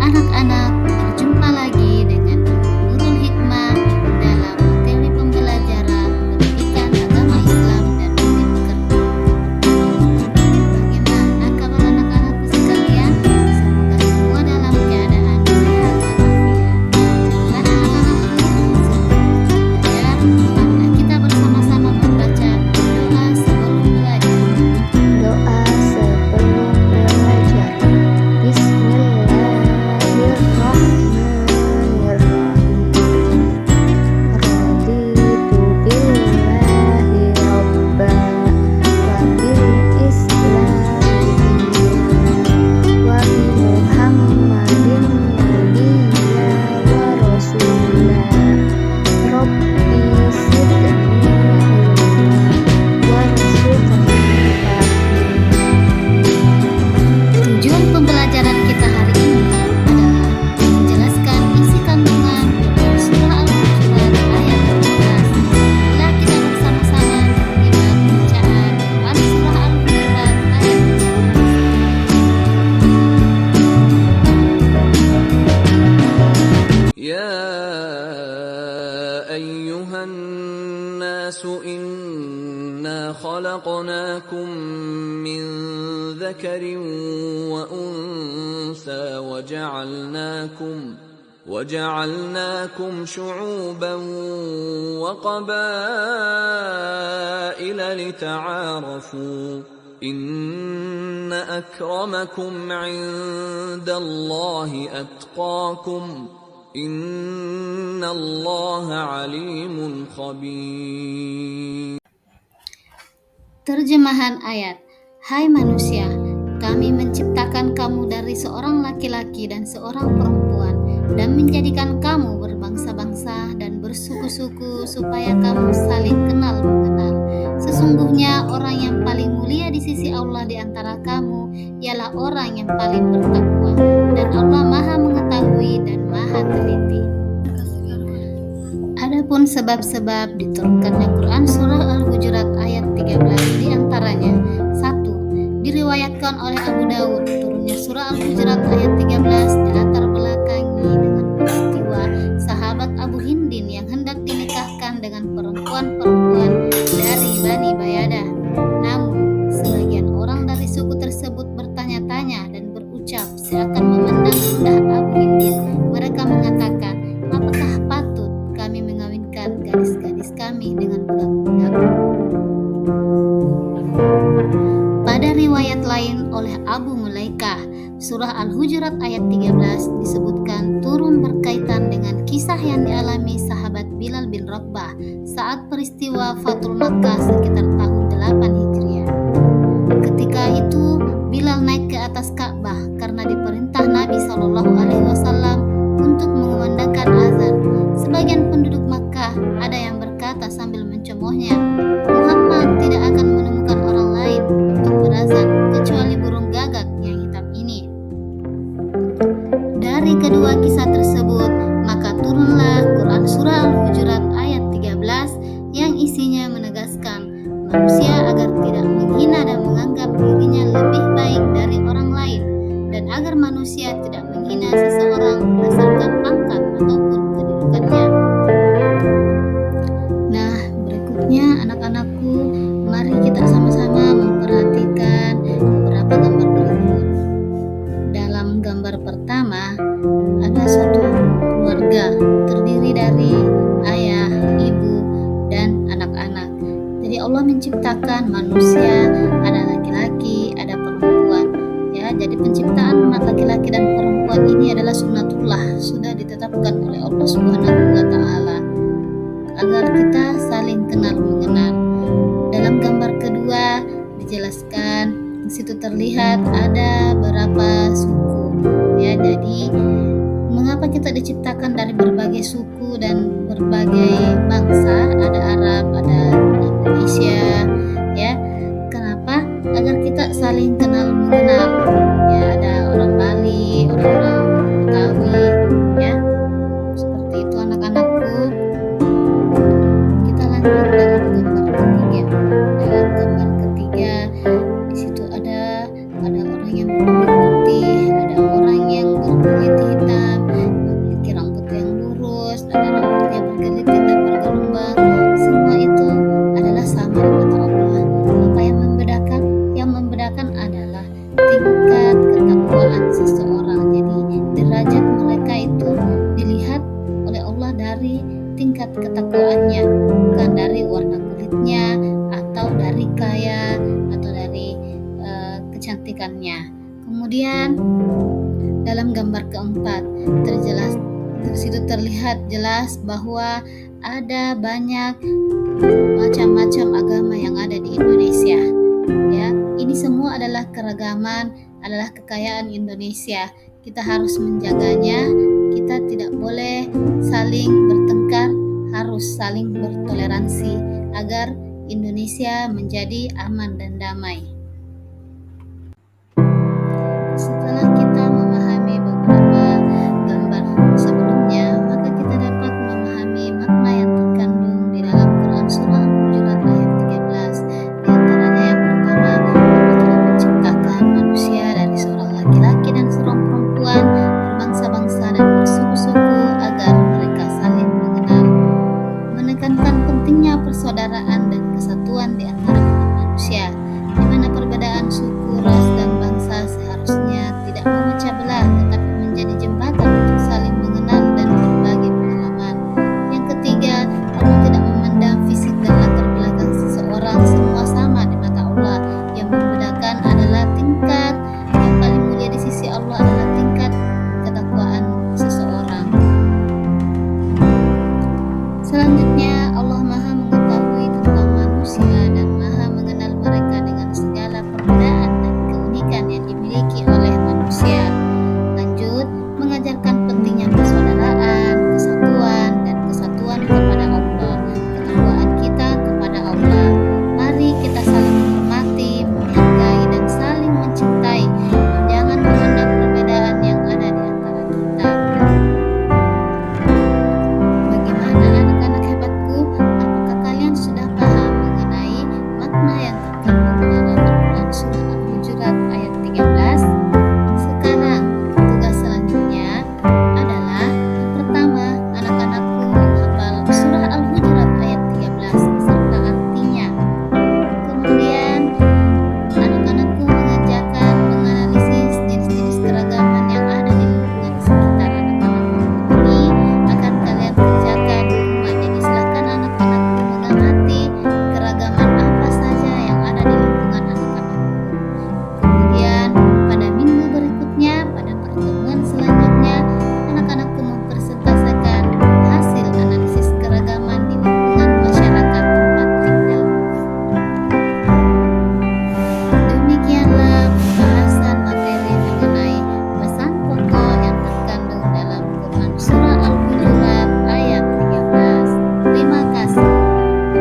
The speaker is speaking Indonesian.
anak-anak, berjumpa lagi dengan Ibu Nurul Hikmah dalam materi pembelajaran pendidikan agama Islam dan budi pekerti. Bagaimana kabar anak-anakku sekalian? Semoga semua dalam keadaan sehat walafiat. Dan anak-anakku, sebelum belajar, marilah kita bersama-sama membaca doa sebelum belajar. Doa sebelum belajar. Bismillahirrahmanirrahim. Raditu billahi robba wa bil islami dinan wa bi Muhammadin nabiyya wa rasulah. Rabbi zidni ilma warzuqni fahma. Tujuan pembelajaran kita hari ini adalah menjelaskan isi kandungan Quran Surah Al-Hujurat ayat 12. Bila kita bersama-sama menyimak bacaan Quran Surah Al-Hujurat ayat 12. يا أيها الناس إنا خلقناكم من ذكر وأنثى وجعلناكم شعوبا وقبائل لتعارفوا إن أكرمكم عند الله أتقاكم إن الله عليم خبير. Terjemahan ayat. Hai manusia, kami menciptakan kamu dari seorang laki-laki dan seorang perempuan dan menjadikan kamu berbangsa-bangsa dan bersuku-suku supaya kamu saling kenal mengenal. Sesungguhnya orang yang paling mulia di sisi Allah di antara kamu ialah orang yang paling bertakwa, dan Allah Maha mengetahui dan Maha teliti. Adapun sebab-sebab diturunkannya Quran Surah Al-Hujurat ayat 13 diantaranya: 1. Diriwayatkan oleh Abu Daud, turunnya Surah Al-Hujurat ayat 13 dilatar belakangi dengan peristiwa sahabat Abu Hindin yang hendak dinikahkan dengan perempuan-perempuan dari Bani Bayadah. Namun, sebagian orang dari suku tersebut bertanya-tanya dan berucap seakan memandang rendah Abu Hindin. Mereka mengatakan, apakah patut kami mengawinkan gadis-gadis kami dengan budak-budak? Pada riwayat lain oleh Abu Mulaikah, Surah Al-Hujurat ayat 13 disebutkan turun berkaitan dengan kisah yang dialami sahabat Bilal bin Rabah saat peristiwa Fathul Makkah sekitar tahun 8 Hijriah. Ketika itu Bilal naik ke atas Ka'bah karena diperintah Nabi SAW untuk mengumandangkan azan. Sebagian penduduk Makkah ada yang berkata sambil mencemoohnya, Muhammad tidak akan menemukan orang lain untuk berazan kecuali burung gagak yang hitam ini. Dari kedua kisah tersebut, maka turunlah Quran Surah Al-Hujurat ayat 13 yang isinya menegaskan manusia agar tidak menghina dan menganggap dirinya lebih baik dari orang lain, dan agar manusia tidak menghina seseorang berdasarkan pangkat ataupun kedudukannya. Nah, berikutnya anak-anakku, mari kita sama-sama memperhatikan beberapa gambar berikut. Dalam gambar pertama, ada suatu keluarga terdiri dari ayah, ibu, dan anak-anak. Jadi Allah menciptakan manusia, ada laki-laki, ada perempuan. Ya, jadi penciptaan laki-laki dan perempuan ini adalah sunnatullah, sudah ditetapkan oleh Allah Subhanahu wa taala agar kita saling kenal mengenal. Dalam gambar kedua dijelaskan, di situ terlihat ada beberapa suku. Ya, jadi mengapa kita diciptakan dari berbagai suku dan berbagai bangsa? Ada Arab, ada Indonesia, ya. Kenapa? Agar kita saling kenal mengenal. Ya, ada orang Bali, orang-orang Betawi, ya. Seperti itu anak-anakku. Kita lanjut dalam gambar ketiga. Dalam gambar ketiga, di situ ada orang yang berkulit putih, ada orang yang berkulit hitam. ketakwaannya, bukan dari warna kulitnya atau dari kaya atau dari kecantikannya. Kemudian dalam gambar keempat di situ terlihat jelas bahwa ada banyak macam-macam agama yang ada di Indonesia. Ya, ini semua adalah keragaman, adalah kekayaan Indonesia. Kita harus menjaganya. Kita tidak boleh saling bertengkar, harus saling bertoleransi agar Indonesia menjadi aman dan damai.